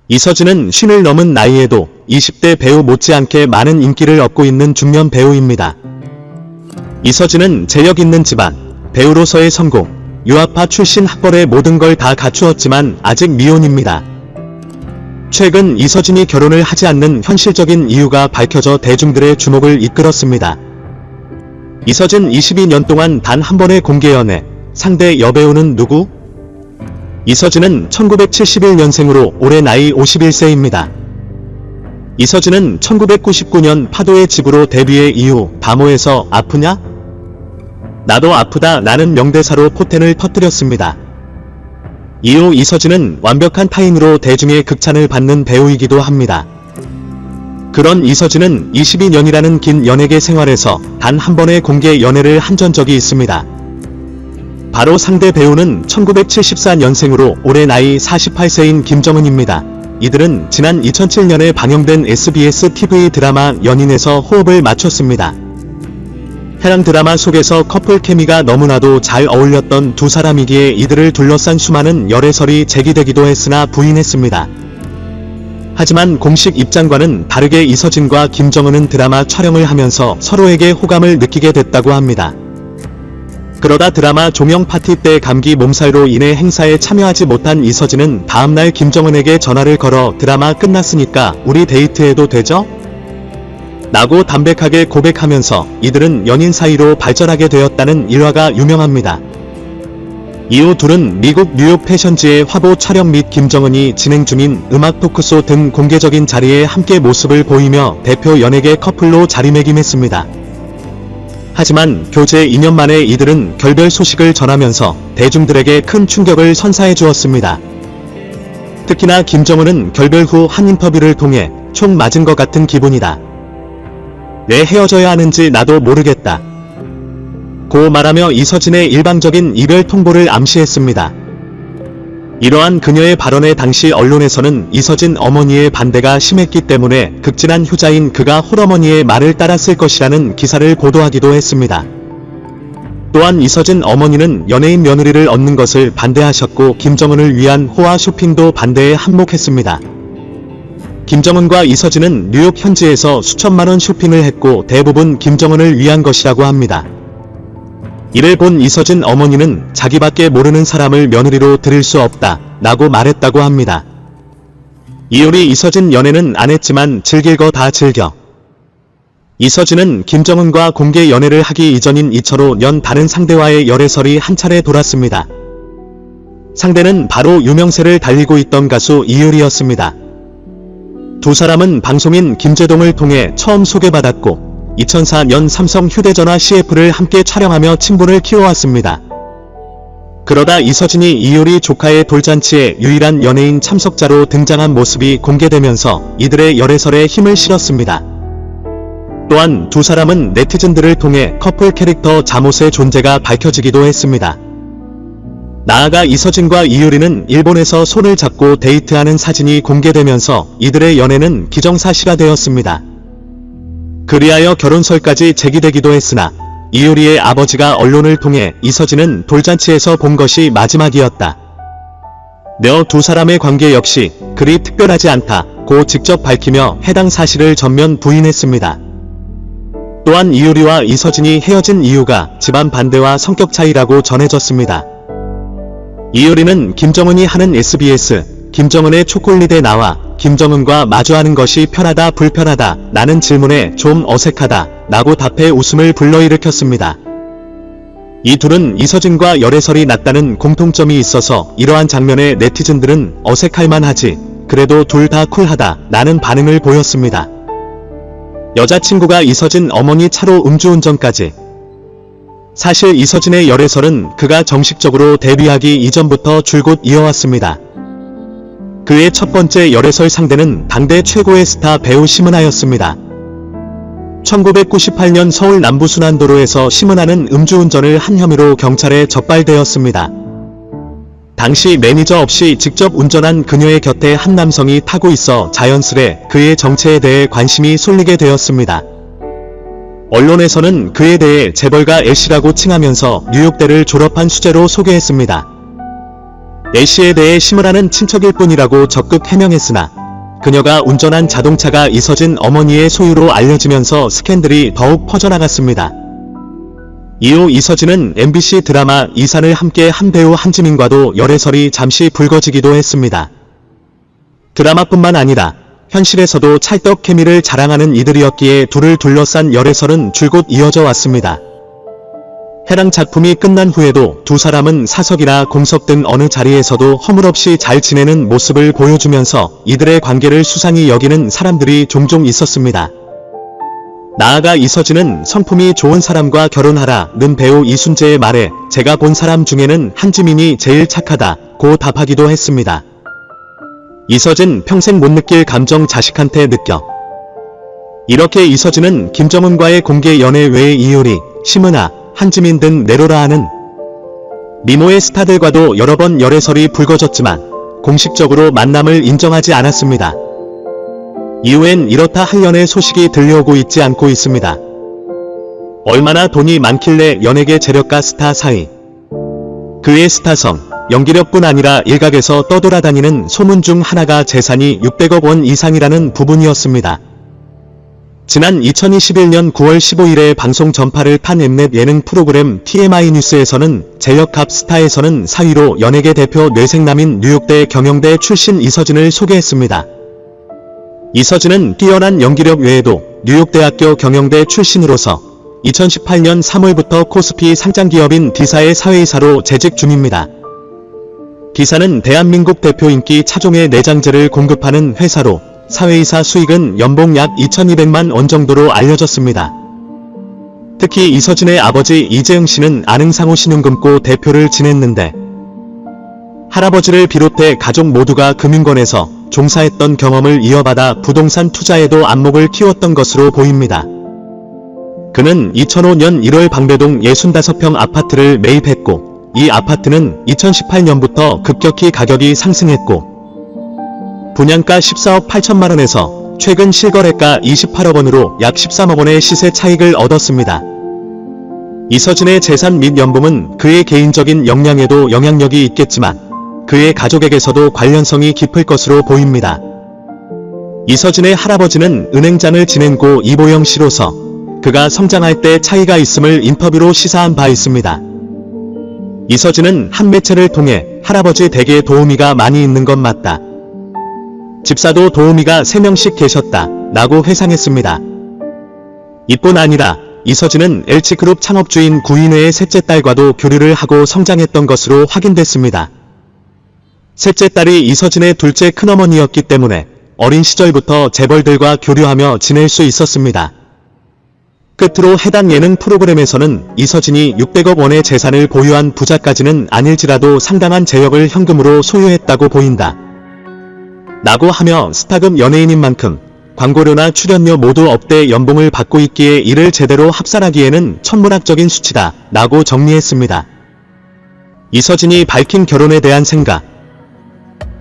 이서진은 50을 넘은 나이에도 20대 배우 못지않게 많은 인기를 얻고 있는 중년 배우입니다. 이서진은 재력 있는 집안, 배우로서의 성공, 유아파 출신 학벌의 모든 걸 다 갖추었지만 아직 미혼입니다. 최근 이서진이 결혼을 하지 않는 현실적인 이유가 밝혀져 대중들의 주목을 이끌었습니다. 이서진 22년 동안 단 한 번의 공개 연애, 상대 여배우는 누구? 이서진은 1971년생으로 올해 나이 51세입니다. 이서진은 1999년 파도의 집으로 데뷔해 이후 다모에서 아프냐? 나도 아프다 라는 명대사로 포텐을 터뜨렸습니다. 이후 이서진은 완벽한 타인으로 대중의 극찬을 받는 배우이기도 합니다. 그런 이서진은 22년이라는 긴 연예계 생활에서 단 한 번의 공개 연애를 한 적이 있습니다. 바로 상대 배우는 1974년생으로 올해 나이 48세인 김정은입니다. 이들은 지난 2007년에 방영된 SBS TV 드라마 연인에서 호흡을 맞췄습니다. 해당 드라마 속에서 커플 케미가 너무나도 잘 어울렸던 두 사람이기에 이들을 둘러싼 수많은 열애설이 제기되기도 했으나 부인했습니다. 하지만 공식 입장과는 다르게 이서진과 김정은은 드라마 촬영을 하면서 서로에게 호감을 느끼게 됐다고 합니다. 그러다 드라마 종영 파티 때 감기 몸살로 인해 행사에 참여하지 못한 이서진은 다음날 김정은에게 전화를 걸어 드라마 끝났으니까 우리 데이트해도 되죠? 라고 담백하게 고백하면서 이들은 연인 사이로 발전하게 되었다는 일화가 유명합니다. 이후 둘은 미국 뉴욕 패션지의 화보 촬영 및 김정은이 진행 중인 음악 토크쇼 등 공개적인 자리에 함께 모습을 보이며 대표 연예계 커플로 자리매김했습니다. 하지만 교제 2년 만에 이들은 결별 소식을 전하면서 대중들에게 큰 충격을 선사해 주었습니다. 특히나 김정은은 결별 후 한 인터뷰를 통해 총 맞은 것 같은 기분이다. 왜 헤어져야 하는지 나도 모르겠다. 고 말하며 이서진의 일방적인 이별 통보를 암시했습니다. 이러한 그녀의 발언에 당시 언론에서는 이서진 어머니의 반대가 심했기 때문에 극진한 효자인 그가 홀어머니의 말을 따랐을 것이라는 기사를 보도하기도 했습니다. 또한 이서진 어머니는 연예인 며느리를 얻는 것을 반대하셨고 김정은을 위한 호화 쇼핑도 반대에 한몫했습니다. 김정은과 이서진은 뉴욕 현지에서 수천만원 쇼핑을 했고 대부분 김정은을 위한 것이라고 합니다. 이를 본 이서진 어머니는 자기밖에 모르는 사람을 며느리로 들일 수 없다 라고 말했다고 합니다. 이효리 이서진 연애는 안 했지만 즐길 거 다 즐겨. 이서진은 김정은과 공개 연애를 하기 이전인 2005년 다른 상대와의 열애설이 한 차례 돌았습니다. 상대는 바로 유명세를 달리고 있던 가수 이효리였습니다. 두 사람은 방송인 김재동을 통해 처음 소개받았고 2004년 삼성 휴대전화 CF를 함께 촬영하며 친분을 키워왔습니다. 그러다 이서진이 이효리 조카의 돌잔치에 유일한 연예인 참석자로 등장한 모습이 공개되면서 이들의 열애설에 힘을 실었습니다. 또한 두 사람은 네티즌들을 통해 커플 캐릭터 자못의 존재가 밝혀지기도 했습니다. 나아가 이서진과 이효리는 일본에서 손을 잡고 데이트하는 사진이 공개되면서 이들의 연애는 기정사실화되었습니다. 그리하여 결혼설까지 제기되기도 했으나 이효리의 아버지가 언론을 통해 이서진은 돌잔치에서 본 것이 마지막이었다. 두 사람의 관계 역시 그리 특별하지 않다고 직접 밝히며 해당 사실을 전면 부인했습니다. 또한 이효리와 이서진이 헤어진 이유가 집안 반대와 성격 차이라고 전해졌습니다. 이효리는 김정은이 하는 SBS 김정은의 초콜릿에 나와 김정은과 마주하는 것이 편하다 불편하다 라는 질문에 좀 어색하다 라고 답해 웃음을 불러일으켰습니다. 이 둘은 이서진과 열애설이 났다는 공통점이 있어서 이러한 장면에 네티즌들은 어색할만 하지 그래도 둘 다 쿨하다 라는 반응을 보였습니다. 여자친구가 이서진 어머니 차로 음주운전까지. 사실 이서진의 열애설은 그가 정식적으로 데뷔하기 이전부터 줄곧 이어왔습니다. 그의 첫 번째 열애설 상대는 당대 최고의 스타 배우 심은하였습니다. 1998년 서울 남부순환도로에서 심은하는 음주운전을 한 혐의로 경찰에 적발되었습니다. 당시 매니저 없이 직접 운전한 그녀의 곁에 한 남성이 타고 있어 자연스레 그의 정체에 대해 관심이 쏠리게 되었습니다. 언론에서는 그에 대해 재벌가 L씨라고 칭하면서 뉴욕대를 졸업한 수재로 소개했습니다. A씨에 대해 심으라는 친척일 뿐이라고 적극 해명했으나 그녀가 운전한 자동차가 이서진 어머니의 소유로 알려지면서 스캔들이 더욱 퍼져나갔습니다. 이후 이서진은 MBC 드라마 이산을 함께 한 배우 한지민과도 열애설이 잠시 불거지기도 했습니다. 드라마뿐만 아니라 현실에서도 찰떡 케미를 자랑하는 이들이었기에 둘을 둘러싼 열애설은 줄곧 이어져 왔습니다. 해당 작품이 끝난 후에도 두 사람은 사석이나 공석 등 어느 자리에서도 허물없이 잘 지내는 모습을 보여주면서 이들의 관계를 수상히 여기는 사람들이 종종 있었습니다. 나아가 이서진은 성품이 좋은 사람과 결혼하라는 배우 이순재의 말에 제가 본 사람 중에는 한지민이 제일 착하다고 답하기도 했습니다. 이서진 평생 못 느낄 감정 자식한테 느껴. 이렇게 이서진은 김정은과의 공개 연애 외에 이효리, 심은하, 한지민 등 내로라 하는 미모의 스타들과도 여러 번 열애설이 불거졌지만 공식적으로 만남을 인정하지 않았습니다. 이후엔 이렇다 할 연애 소식이 들려오고 있지 않고 있습니다. 얼마나 돈이 많길래 연예계 재력가 스타 사이. 그의 스타성, 연기력뿐 아니라 일각에서 떠돌아다니는 소문 중 하나가 재산이 600억 원 이상이라는 부분이었습니다. 지난 2021년 9월 15일에 방송 전파를 탄 엠넷 예능 프로그램 TMI 뉴스에서는 재력갑 스타에서는 4위로 연예계 대표 뇌생남인 뉴욕대 경영대 출신 이서진을 소개했습니다. 이서진은 뛰어난 연기력 외에도 뉴욕대학교 경영대 출신으로서 2018년 3월부터 코스피 상장기업인 D사의 사회이사로 재직 중입니다. D사는 대한민국 대표 인기 차종의 내장재를 공급하는 회사로 사회이사 수익은 연봉 약 2,200만 원 정도로 알려졌습니다. 특히 이서진의 아버지 이재흥 씨는 안흥상호 신용금고 대표를 지냈는데 할아버지를 비롯해 가족 모두가 금융권에서 종사했던 경험을 이어받아 부동산 투자에도 안목을 키웠던 것으로 보입니다. 그는 2005년 1월 방배동 65평 아파트를 매입했고 이 아파트는 2018년부터 급격히 가격이 상승했고 분양가 14억 8천만원에서 최근 실거래가 28억 원으로 약 13억 원의 시세 차익을 얻었습니다. 이서진의 재산 및 연봉은 그의 개인적인 역량에도 영향력이 있겠지만 그의 가족에게서도 관련성이 깊을 것으로 보입니다. 이서진의 할아버지는 은행장을 지낸 고 이보영 씨로서 그가 성장할 때 차이가 있음을 인터뷰로 시사한 바 있습니다. 이서진은 한 매체를 통해 할아버지 댁에 도우미가 많이 있는 건 맞다. 집사도 도우미가 3명씩 계셨다 라고 회상했습니다. 이뿐 아니라 이서진은 LG그룹 창업주인 구인회의 셋째 딸과도 교류를 하고 성장했던 것으로 확인됐습니다. 셋째 딸이 이서진의 둘째 큰어머니였기 때문에 어린 시절부터 재벌들과 교류하며 지낼 수 있었습니다. 끝으로 해당 예능 프로그램에서는 이서진이 600억 원의 재산을 보유한 부자까지는 아닐지라도 상당한 재력을 현금으로 소유했다고 보인다. 라고 하며 스타급 연예인인 만큼 광고료나 출연료 모두 억대 연봉을 받고 있기에 이를 제대로 합산하기에는 천문학적인 수치다 라고 정리했습니다. 이서진이 밝힌 결혼에 대한 생각.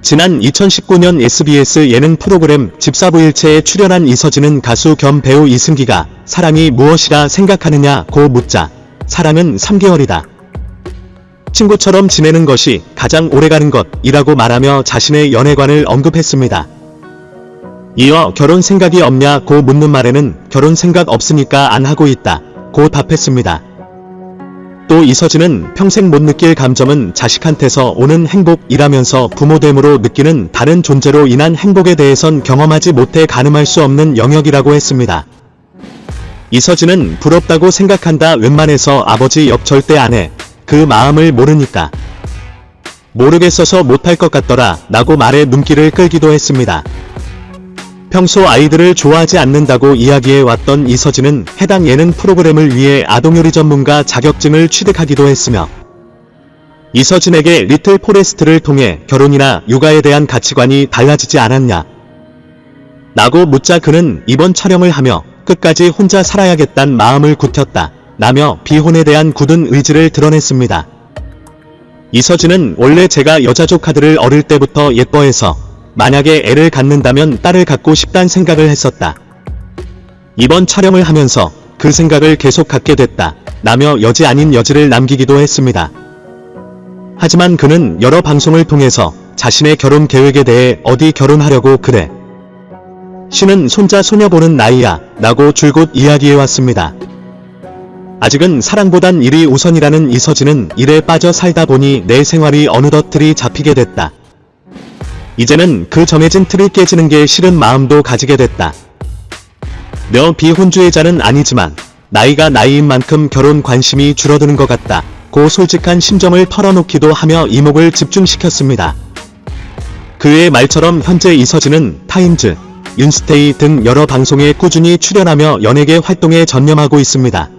지난 2019년 SBS 예능 프로그램 집사부일체에 출연한 이서진은 가수 겸 배우 이승기가 사랑이 무엇이라 생각하느냐고 묻자 사랑은 3개월이다. 친구처럼 지내는 것이 가장 오래가는 것이라고 말하며 자신의 연애관을 언급했습니다. 이어 결혼 생각이 없냐고 묻는 말에는 결혼 생각 없으니까 안 하고 있다고 답했습니다. 또 이서진은 평생 못 느낄 감정은 자식한테서 오는 행복이라면서 부모됨으로 느끼는 다른 존재로 인한 행복에 대해선 경험하지 못해 가늠할 수 없는 영역이라고 했습니다. 이서진은 부럽다고 생각한다. 웬만해서 아버지 옆 절대 안 해. 그 마음을 모르니까. 모르겠어서 못할 것 같더라 라고 말해 눈길을 끌기도 했습니다. 평소 아이들을 좋아하지 않는다고 이야기해왔던 이서진은 해당 예능 프로그램을 위해 아동요리 전문가 자격증을 취득하기도 했으며 이서진에게 리틀 포레스트를 통해 결혼이나 육아에 대한 가치관이 달라지지 않았냐 라고 묻자 그는 이번 촬영을 하며 끝까지 혼자 살아야겠다는 마음을 굳혔다 라며 비혼에 대한 굳은 의지를 드러냈습니다. 이서진은 원래 제가 여자 조카들을 어릴 때부터 예뻐해서 만약에 애를 갖는다면 딸을 갖고 싶단 생각을 했었다. 이번 촬영을 하면서 그 생각을 계속 갖게 됐다 라며 여지 아닌 여지를 남기기도 했습니다. 하지만 그는 여러 방송을 통해서 자신의 결혼 계획에 대해 어디 결혼하려고 그래. 신은 손자 소녀 보는 나이야 라고 줄곧 이야기해왔습니다. 아직은 사랑보단 일이 우선이라는 이서진은 일에 빠져 살다 보니 내 생활이 어느덧 틀이 잡히게 됐다. 이제는 그 정해진 틀을 깨지는 게 싫은 마음도 가지게 됐다. 며 비혼주의자는 아니지만 나이가 나이인 만큼 결혼 관심이 줄어드는 것 같다. 고 솔직한 심정을 털어놓기도 하며 이목을 집중시켰습니다. 그의 말처럼 현재 이서진은 타임즈, 윤스테이 등 여러 방송에 꾸준히 출연하며 연예계 활동에 전념하고 있습니다.